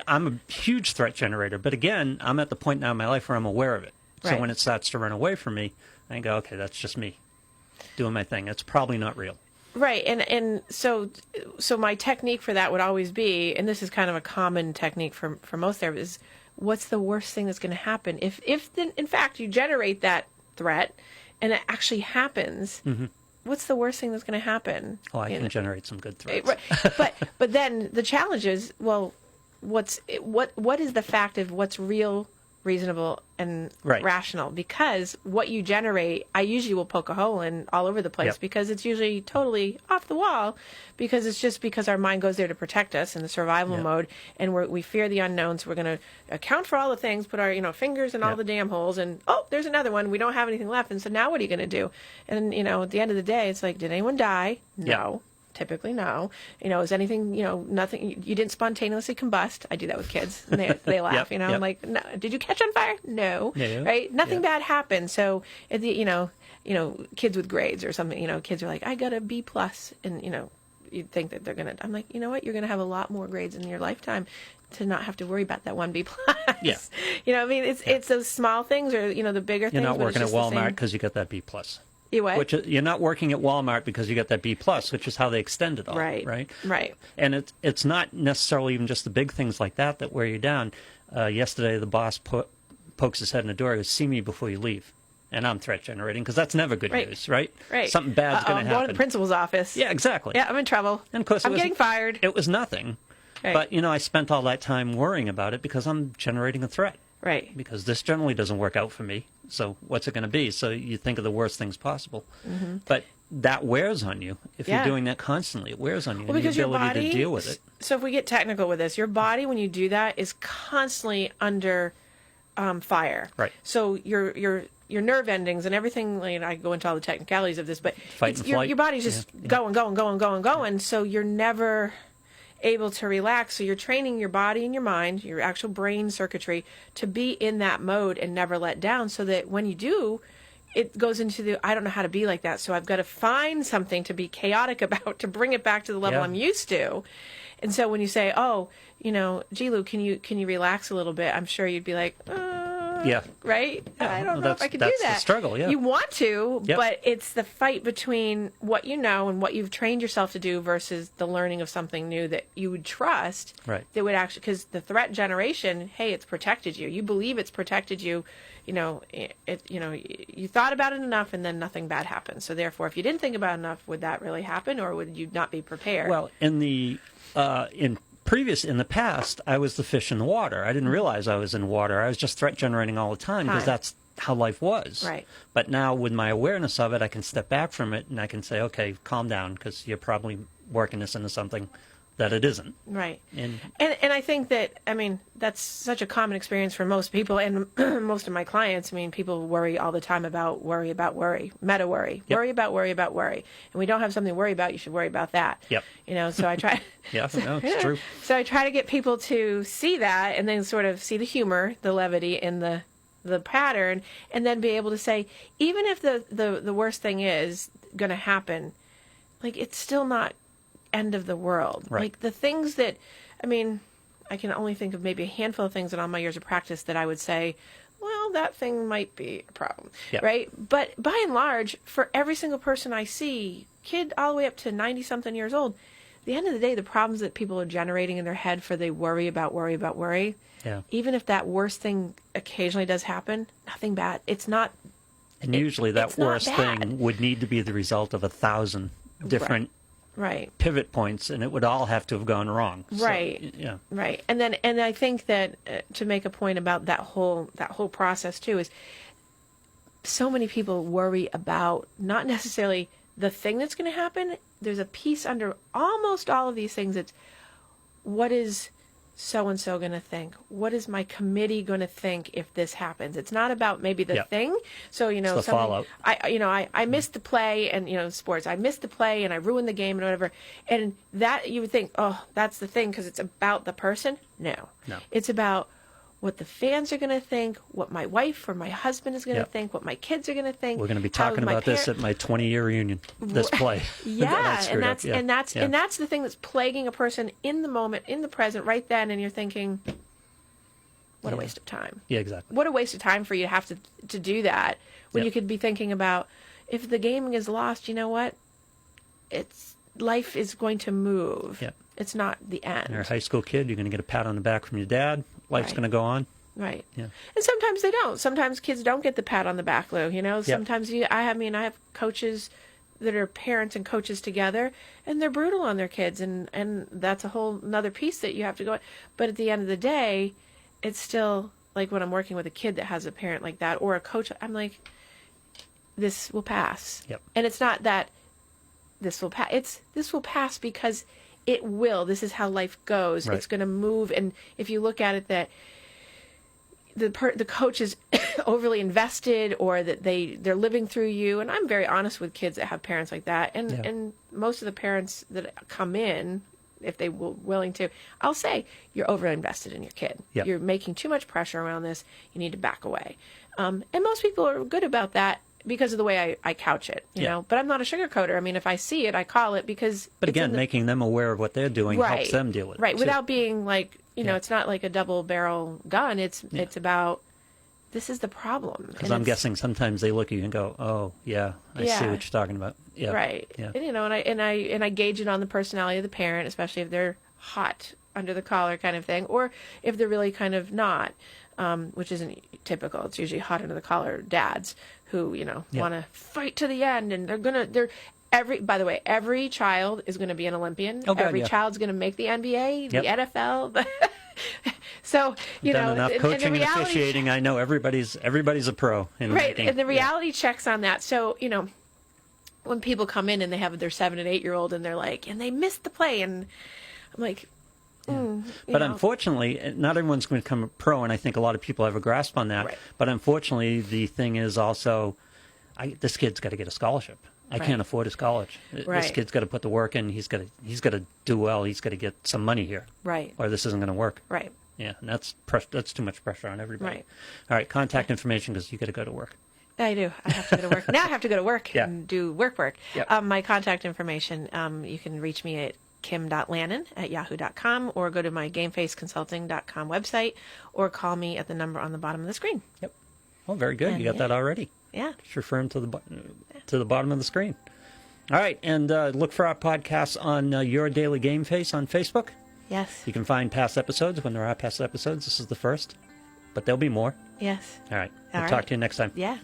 Speaker 2: I'm a huge threat generator. But again, I'm at the point now in my life where I'm aware of it. So
Speaker 1: Right.
Speaker 2: when it starts to run away from me, I go, okay, that's just me doing my thing. It's probably not real.
Speaker 1: Right, and so my technique for that would always be, and this is kind of a common technique for most therapists, is what's the worst thing that's going to happen? If in fact you generate that threat and it actually happens, what's the worst thing that's going to happen?
Speaker 2: Oh, I can generate some good threats.
Speaker 1: Right. But then the challenge is, well, what is the fact of what's real, reasonable, and rational? Because what you generate, I usually will poke a hole in all over the place because it's usually totally off the wall, because it's just because our mind goes there to protect us in the survival mode, and we fear the unknown, so we're going to account for all the things, put our fingers in all the damn holes, and there's another one, we don't have anything left, and so now what are you going to do? And at the end of the day, it's like, did anyone die? No. Typically, no. Is anything, nothing, you didn't spontaneously combust. I do that with kids, and they laugh, I'm like, no. Did you catch on fire? No. Right? Nothing bad happened. So, kids with grades or something, kids are like, I got a B+, and, you'd think that they're going to, I'm like, you know what? You're going to have a lot more grades in your lifetime to not have to worry about that one B+.
Speaker 2: Yeah.
Speaker 1: It's those small things, or, the bigger things.
Speaker 2: You're not working at Walmart because you got that B+.
Speaker 1: What?
Speaker 2: You're not working at Walmart because you got that B+, which is how they extend it all. Right. And it's not necessarily even just the big things like that wear you down. Yesterday, the boss pokes his head in the door. He goes, "See me before you leave." And I'm threat generating because that's never good news, right?
Speaker 1: Right.
Speaker 2: Something bad's going to happen.
Speaker 1: I'm going to the principal's office.
Speaker 2: Yeah, exactly.
Speaker 1: Yeah, I'm in trouble.
Speaker 2: And of course,
Speaker 1: I'm getting fired.
Speaker 2: It was nothing.
Speaker 1: Right.
Speaker 2: But, I spent all that time worrying about it because I'm generating a threat.
Speaker 1: Right.
Speaker 2: Because this generally doesn't work out for me. So what's it going to be? So you think of the worst things possible. Mm-hmm. But that wears on you. If you're doing that constantly, it wears on you.
Speaker 1: Well, because
Speaker 2: the ability
Speaker 1: your body,
Speaker 2: to deal with it.
Speaker 1: So if we get technical with this, your body, when you do that, is constantly under fire.
Speaker 2: Right.
Speaker 1: So your nerve endings and everything, I go into all the technicalities of this, but your body's just going. So you're never able to relax. So you're training your body and your mind, your actual brain circuitry, to be in that mode and never let down, so that when you do, it goes into I don't know how to be like that, so I've got to find something to be chaotic about to bring it back to the level I'm used to. And so when you say, gee, Lou, can you relax a little bit? I'm sure you'd be like, right? I don't know if I can do that.
Speaker 2: That's the struggle,
Speaker 1: You want to, but it's the fight between what you know and what you've trained yourself to do versus the learning of something new that you would trust.
Speaker 2: Right.
Speaker 1: That would actually, because the threat generation, hey, it's protected you. You believe it's protected you. You thought about it enough, and then nothing bad happens. So therefore, if you didn't think about it enough, would that really happen, or would you not be prepared?
Speaker 2: Well, in the past, I was the fish in the water. I didn't realize I was in water. I was just threat generating all the time because that's how life was.
Speaker 1: Right.
Speaker 2: But now, with my awareness of it, I can step back from it and I can say, okay, calm down, because you're probably working this into something that it isn't.
Speaker 1: Right. And I think that, that's such a common experience for most people and most of my clients. People worry all the time about worry, meta worry, worry about worry about worry. And we don't have something to worry about, you should worry about that.
Speaker 2: Yep.
Speaker 1: So I try.
Speaker 2: It's true.
Speaker 1: So I try to get people to see that, and then sort of see the humor, the levity in the pattern, and then be able to say, even if the worst thing is going to happen, it's still not end of the world.
Speaker 2: Right.
Speaker 1: The things that, I can only think of maybe a handful of things in all my years of practice that I would say, well, that thing might be a problem, right? But by and large, for every single person I see, kid all the way up to 90-something years old, the end of the day, the problems that people are generating in their head for they worry about worry,
Speaker 2: Yeah.
Speaker 1: even if that worst thing occasionally does happen, nothing bad. It's not.
Speaker 2: And usually that
Speaker 1: it's not
Speaker 2: worst
Speaker 1: bad.
Speaker 2: thing would need to be the result of 1,000 different
Speaker 1: Right.
Speaker 2: pivot points, and it would all have to have gone wrong.
Speaker 1: Right.
Speaker 2: So, yeah.
Speaker 1: Right. And I think that to make a point about that whole process too is so many people worry about not necessarily the thing that's going to happen. There's a piece under almost all of these things. It's what is so-and-so going to think? What is my committee going to think if this happens? It's not about maybe the thing. So,
Speaker 2: It's the fallout.
Speaker 1: I missed the play and, sports, I missed the play and I ruined the game and whatever. And that you would think, oh, that's the thing because it's about the person. No. It's about what the fans are going to think, what my wife or my husband is going to think, what my kids are going to think.
Speaker 2: We're going to be talking about this at my 20-year reunion, this play.
Speaker 1: Yeah, and that's the thing that's plaguing a person in the moment, in the present, right then, and you're thinking, what a waste of time.
Speaker 2: Yeah, exactly.
Speaker 1: What a waste of time for you to have to do that when you could be thinking about, if the game is lost, you know what? Life is going to move.
Speaker 2: Yep.
Speaker 1: It's not the end.
Speaker 2: You're a high school kid, you're going to get a pat on the back from your dad. Life's going to go on.
Speaker 1: Right.
Speaker 2: Yeah.
Speaker 1: And sometimes they don't. Sometimes kids don't get the pat on the back, Lou. Sometimes I have coaches that are parents and coaches together, and they're brutal on their kids, and that's a whole another piece that you have to go. But at the end of the day, it's still like when I'm working with a kid that has a parent like that or a coach, I'm like, this will pass.
Speaker 2: Yep.
Speaker 1: And it's not that this will pass. It's this will pass because it will. This is how life goes.
Speaker 2: Right.
Speaker 1: It's going to move. And if you look at it that the coach is overly invested or that they're living through you. And I'm very honest with kids that have parents like that. And most of the parents that come in, if they were willing to, I'll say, you're over invested in your kid.
Speaker 2: Yep.
Speaker 1: You're making too much pressure around this. You need to back away. And most people are good about that because of the way I couch it, you know. But I'm not a sugarcoater. I mean, if I see it, I call it because.
Speaker 2: But again, making them aware of what they're doing helps them deal with it.
Speaker 1: Right, without being like, it's not like a double barrel gun. It's about, this is the problem.
Speaker 2: Because I'm guessing sometimes they look at you and go, oh, yeah, I see what you're talking about. Yeah.
Speaker 1: Right. Yeah. And I gauge it on the personality of the parent, especially if they're hot under the collar kind of thing, or if they're really kind of not, which isn't typical. It's usually hot under the collar dads who, want to fight to the end, and by the way, every child is going to be an Olympian.
Speaker 2: Oh, God,
Speaker 1: every child's going to make the NBA, the NFL. So,
Speaker 2: done enough coaching and officiating. I know everybody's a pro.
Speaker 1: Right, and the reality checks on that. So, when people come in and they have their 7 and 8-year-old and they're like, and they missed the play, and I'm like,
Speaker 2: But unfortunately, not everyone's going to become a pro, and I think a lot of people have a grasp on that.
Speaker 1: Right.
Speaker 2: But unfortunately, the thing is also, this kid's got to get a scholarship. I can't afford his college. This kid's got to put the work in. He's got to do well. He's got to get some money here.
Speaker 1: Right.
Speaker 2: Or this isn't going to work.
Speaker 1: Right.
Speaker 2: Yeah, and that's too much pressure on everybody.
Speaker 1: Right.
Speaker 2: All right, contact information because you got to go to work.
Speaker 1: I do. I have to go to work. Now I have to go to work and do work.
Speaker 2: Yep.
Speaker 1: My contact information, you can reach me at kim.lannon@yahoo.com or go to my gamefaceconsulting.com website or call me at the number on the bottom of the screen.
Speaker 2: Yep. Well, very good. You got that already.
Speaker 1: Yeah.
Speaker 2: Just refer them to the bottom of the screen. All right, and look for our podcasts on Your Daily Gameface on Facebook.
Speaker 1: Yes.
Speaker 2: You can find past episodes when there are past episodes. This is the first, but there'll be more.
Speaker 1: Yes.
Speaker 2: All right. We'll talk to you next time.
Speaker 1: Yeah.